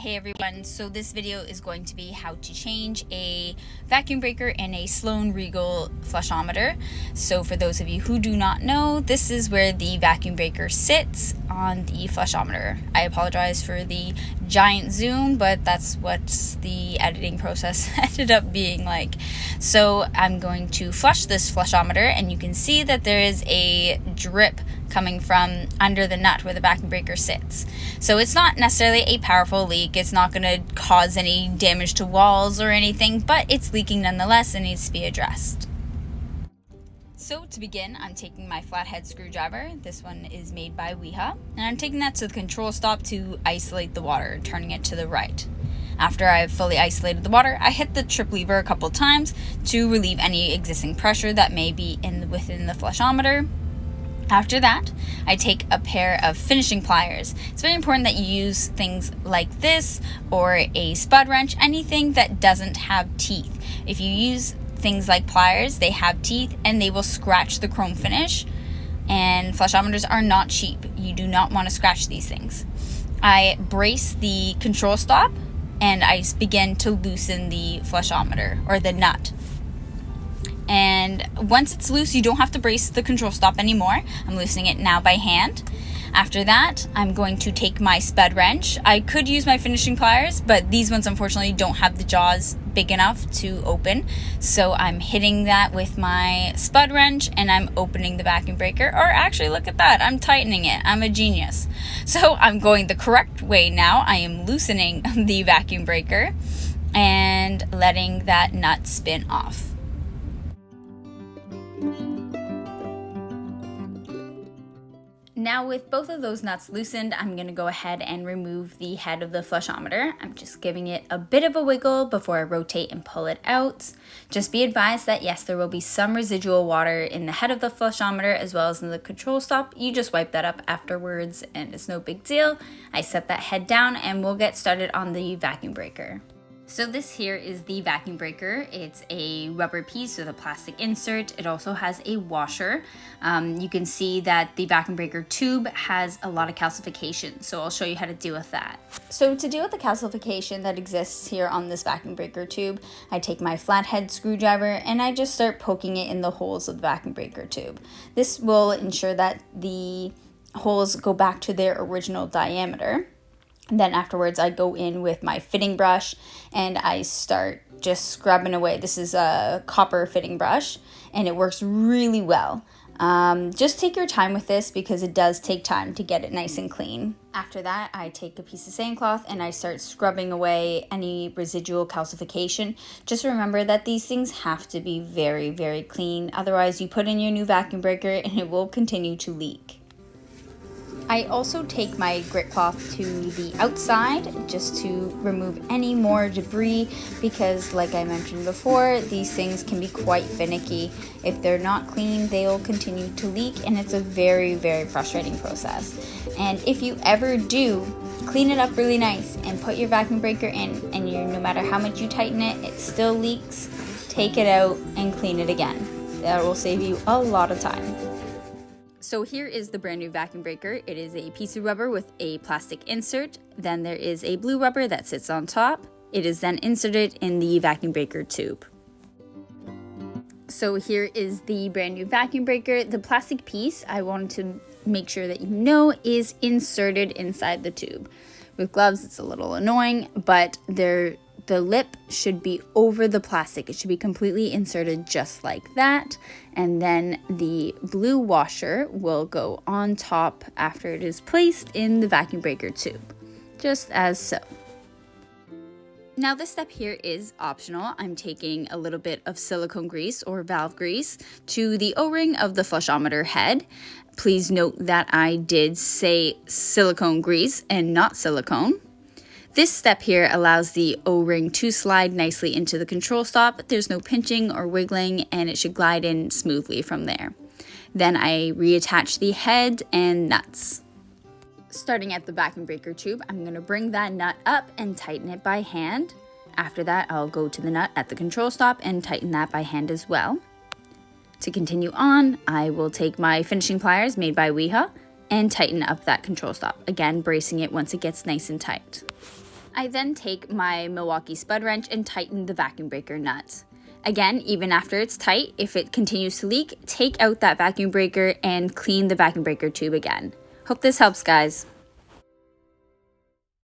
Hey everyone, so this video is going to be how to change a vacuum breaker in a Sloan Regal flushometer. So for those of you who do not know, this is where the vacuum breaker sits on the flushometer. I apologize for the giant zoom, but that's what the editing process ended up being like. So I'm going to flush this flushometer, and you can see that there is a drip coming from under the nut where the vacuum breaker sits. So it's not necessarily a powerful leak. It's not going to cause any damage to walls or anything, but it's leaking nonetheless and needs to be addressed. So to begin, I'm taking my flathead screwdriver. This one is made by Wiha, and I'm taking that to the control stop to isolate the water, turning it to the right. After I've fully isolated the water, I hit the trip lever a couple times to relieve any existing pressure that may be within the flushometer. After that, I take a pair of finishing pliers. It's very important that you use things like this or a spud wrench, anything that doesn't have teeth. If you use things like pliers, they have teeth and they will scratch the chrome finish, and flushometers are not cheap. You do not want to scratch these things. I brace the control stop and I begin to loosen the flushometer or the nut. And once it's loose, you don't have to brace the control stop anymore. I'm loosening it now by hand. After that, I'm going to take my spud wrench. I could use my finishing pliers, but these ones unfortunately don't have the jaws big enough to open. So I'm hitting that with my spud wrench and I'm opening the vacuum breaker. Or actually, look at that, I'm tightening it. I'm a genius. So I'm going the correct way now. I am loosening the vacuum breaker and letting that nut spin off. Now with both of those nuts loosened, I'm going to go ahead and remove the head of the flushometer. I'm just giving it a bit of a wiggle before I rotate and pull it out. Just be advised that yes, there will be some residual water in the head of the flushometer as well as in the control stop. You just wipe that up afterwards and it's no big deal. I set that head down and we'll get started on the vacuum breaker. So this here is the vacuum breaker. It's a rubber piece with a plastic insert. It also has a washer. You can see that the vacuum breaker tube has a lot of calcification, so I'll show you how to deal with that. So to deal with the calcification that exists here on this vacuum breaker tube, I take my flathead screwdriver and I just start poking it in the holes of the vacuum breaker tube. This will ensure that the holes go back to their original diameter. And then afterwards, I go in with my fitting brush and I start just scrubbing away. This is a copper fitting brush and it works really well. Just take your time with this because it does take time to get it nice and clean. After that, I take a piece of sandcloth and I start scrubbing away any residual calcification. Just remember that these things have to be very, very clean. Otherwise, you put in your new vacuum breaker and it will continue to leak. I also take my grit cloth to the outside just to remove any more debris because, like I mentioned before, these things can be quite finicky. If they're not clean, they'll continue to leak and it's a very, very frustrating process. And if you ever do, clean it up really nice and put your vacuum breaker in and no matter how much you tighten it, it still leaks. Take it out and clean it again. That will save you a lot of time. So here is the brand new vacuum breaker. It is a piece of rubber with a plastic insert. Then there is a blue rubber that sits on top. It is then inserted in the vacuum breaker tube. So here is the brand new vacuum breaker. The plastic piece, I wanted to make sure that you know, is inserted inside the tube. With gloves, it's a little annoying, but the lip should be over the plastic. It should be completely inserted just like that. And then the blue washer will go on top after it is placed in the vacuum breaker tube, just as so. Now this step here is optional. I'm taking a little bit of silicone grease or valve grease to the O-ring of the flushometer head. Please note that I did say silicone grease and not silicone. This step here allows the O-ring to slide nicely into the control stop. There's no pinching or wiggling and it should glide in smoothly from there. Then I reattach the head and nuts. Starting at the vacuum breaker tube, I'm going to bring that nut up and tighten it by hand. After that, I'll go to the nut at the control stop and tighten that by hand as well. To continue on, I will take my finishing pliers made by Wiha and tighten up that control stop, again bracing it once it gets nice and tight. I then take my Milwaukee spud wrench and tighten the vacuum breaker nut. Again, even after it's tight, if it continues to leak, take out that vacuum breaker and clean the vacuum breaker tube again. Hope this helps, guys.